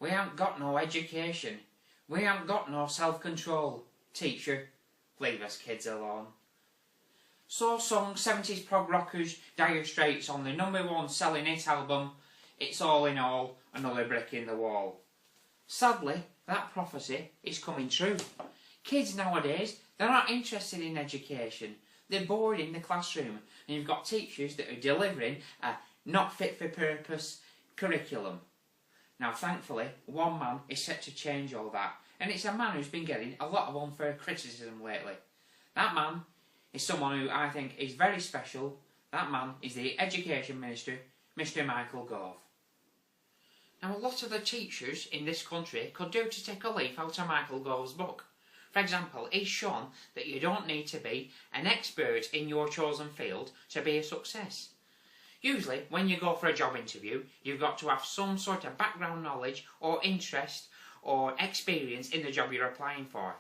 We haven't got no education. We haven't got no self-control. Teacher, leave us kids alone. So sung 70s prog rockers Dire Straits on the #1 selling hit album, It's All in All, Another Brick in the Wall. Sadly, that prophecy is coming true. Kids nowadays, they're not interested in education. They're bored in the classroom, and you've got teachers that are delivering a not fit for purpose curriculum. Now thankfully, one man is set to change all that, and it's a man who's been getting a lot of unfair criticism lately. That man is someone who I think is very special. That man is the Education Minister, Mr. Michael Gove. Now a lot of the teachers in this country could do to take a leaf out of Michael Gove's book. For example, he's shown that you don't need to be an expert in your chosen field to be a success. Usually, when you go for a job interview, you've got to have some sort of background knowledge or interest or experience in the job you're applying for.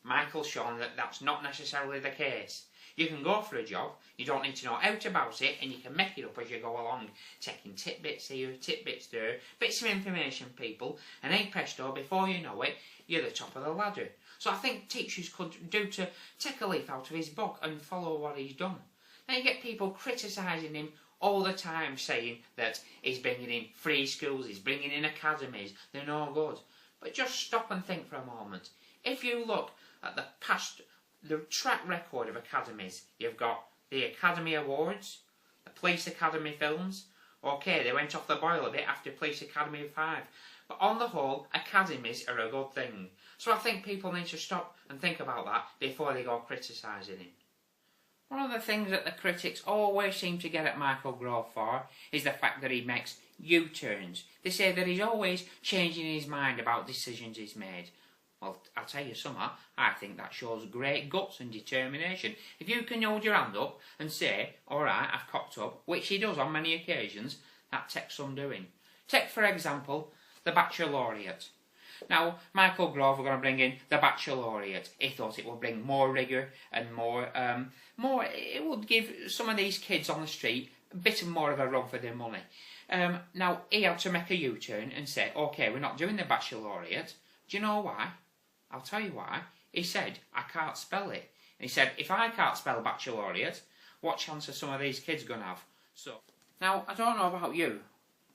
Michael's shown that that's not necessarily the case. You can go for a job, you don't need to know out about it, and you can make it up as you go along, taking tidbits here, tidbits there, bits of information people, and hey presto, before you know it, you're the top of the ladder. So I think teachers could do to take a leaf out of his book and follow what he's done. Now you get people criticising him all the time, saying that he's bringing in free schools, he's bringing in academies, they're no good. But just stop and think for a moment. If you look at the track record of academies, you've got the Academy Awards, the Police Academy films. Okay, they went off the boil a bit after Police Academy 5, but on the whole, academies are a good thing. So I think people need to stop and think about that before they go criticising him. One of the things that the critics always seem to get at Michael Gove for is the fact that he makes U-turns. They say that he's always changing his mind about decisions he's made. Well, I'll tell you something, I think that shows great guts and determination. If you can hold your hand up and say, alright, I've cocked up, which he does on many occasions, that takes some doing. Take, for example, the Baccalaureate. Now, Michael Gove were going to bring in the Baccalaureate. He thought it would bring more rigour and more, it would give some of these kids on the street a bit more of a run for their money. Now, he had to make a U-turn and say, OK, we're not doing the Baccalaureate. Do you know why? I'll tell you why. He said, I can't spell it. And he said, if I can't spell Baccalaureate, what chance are some of these kids going to have? So, now, I don't know about you,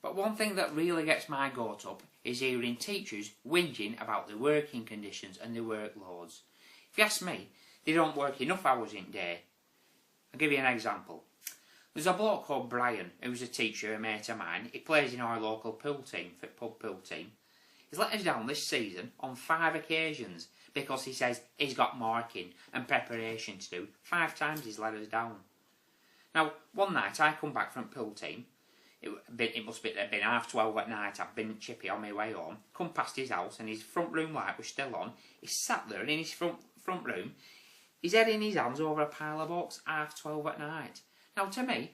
but one thing that really gets my goat up is hearing teachers whinging about the working conditions and the workloads. If you ask me, they don't work enough hours in a day. I'll give you an example. There's a bloke called Brian, who's a teacher, a mate of mine. He plays in our local pool team, pub pool team. He's let us down this season on 5 occasions because he says he's got marking and preparation to do. 5 times he's let us down. Now, one night I come back from pool team. It must have been 12:30 at night. I've been chippy on my way home. Come past his house and his front room light was still on. He sat there in his front room, his head in his hands over a pile of books, 12:30 at night. Now to me,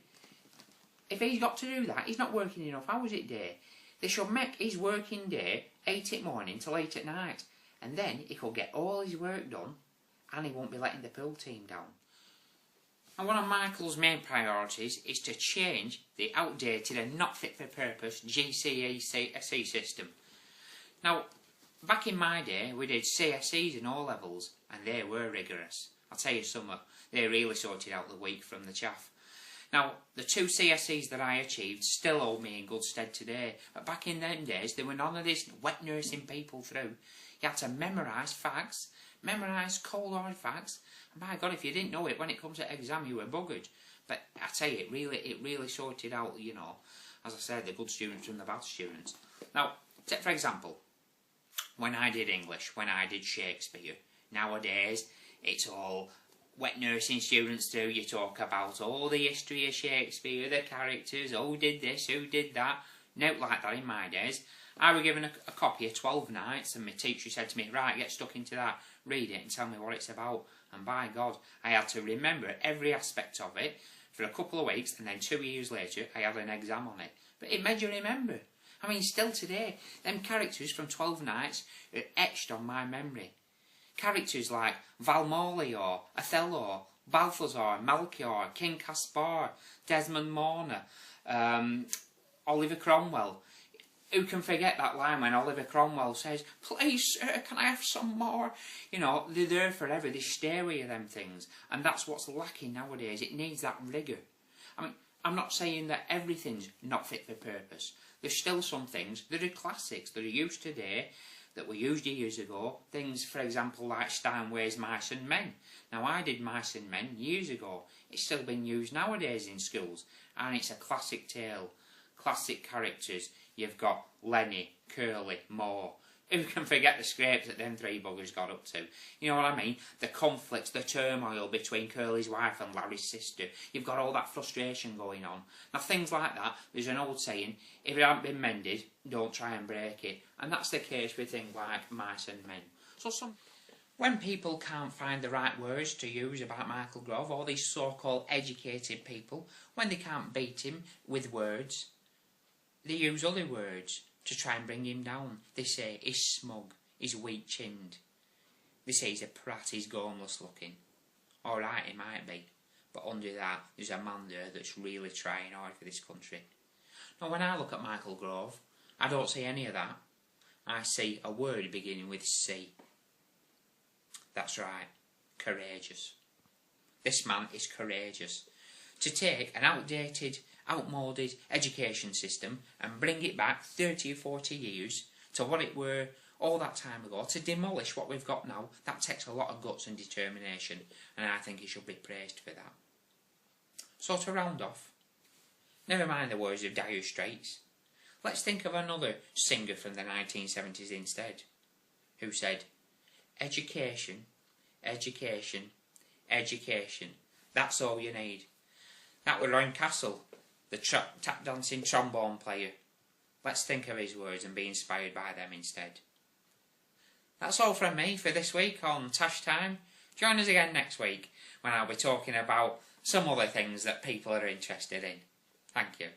if he's got to do that, he's not working enough hours a day. They should make his working day 8 in the morning till 8 at night. And then he could get all his work done and he won't be letting the pool team down. And one of Michael's main priorities is to change the outdated and not fit for purpose GCSE system. Now, back in my day, we did CSEs in O-levels, and they were rigorous. I'll tell you something, they really sorted out the wheat from the chaff. Now, the 2 CSEs that I achieved still hold me in good stead today, but back in them days, there were none of this wet nursing people through. You had to memorise facts, memorise cold hard facts, and by God, if you didn't know it when it comes to exam, you were buggered. But I tell you, it really sorted out, you know, as I said, the good students from the bad students. Now, take for example, when I did English, when I did Shakespeare, nowadays, it's all wet nursing students do. You talk about all the history of Shakespeare, the characters, who did this, who did that. Not like that in my days. I was given a copy of 12 Nights and my teacher said to me, right, get stuck into that, read it and tell me what it's about. And by God, I had to remember every aspect of it for a couple of weeks, and then 2 years later I had an exam on it. But it made you remember. I mean, still today, them characters from 12 Nights are etched on my memory. Characters like Valmorley or Othello, Balthazar, Melchior, King Caspar, Desmond Morna, Oliver Cromwell. Who can forget that line when Oliver Cromwell says, "Please, sir, can I have some more?" You know, they're there forever. They stay with you, them things. And that's what's lacking nowadays. It needs that rigour. I mean, I'm not saying that everything's not fit for purpose. There's still some things that are classics that are used today that were used years ago. Things, for example, like Steinway's Mice and Men. Now, I did Mice and Men years ago. It's still being used nowadays in schools. And it's a classic tale. Classic characters. You've got Lenny, Curly, Moore. Who can forget the scrapes that them three buggers got up to? You know what I mean? The conflicts, the turmoil between Curly's wife and Larry's sister. You've got all that frustration going on. Now, things like that, there's an old saying, if it hasn't been mended, don't try and break it. And that's the case with things like Mice and Men. So when people can't find the right words to use about Michael Gove, or these so-called educated people, when they can't beat him with words, they use other words to try and bring him down. They say he's smug, he's weak-chinned. They say he's a prat, he's gormless looking. Alright, he might be, but under that, there's a man there that's really trying hard for this country. Now, when I look at Michael Gove, I don't see any of that. I see a word beginning with C. That's right, courageous. This man is courageous. To take an outmoded education system and bring it back 30 or 40 years to what it were all that time ago, to demolish what we've got now, that takes a lot of guts and determination, and I think he should be praised for that. So to round off, never mind the words of Dire Straits, let's think of another singer from the 1970s instead, who said, "Education, education, education, that's all you need." That was Ryan Castle, the tap-dancing trombone player. Let's think of his words and be inspired by them instead. That's all from me for this week on Tash Time. Join us again next week when I'll be talking about some other things that people are interested in. Thank you.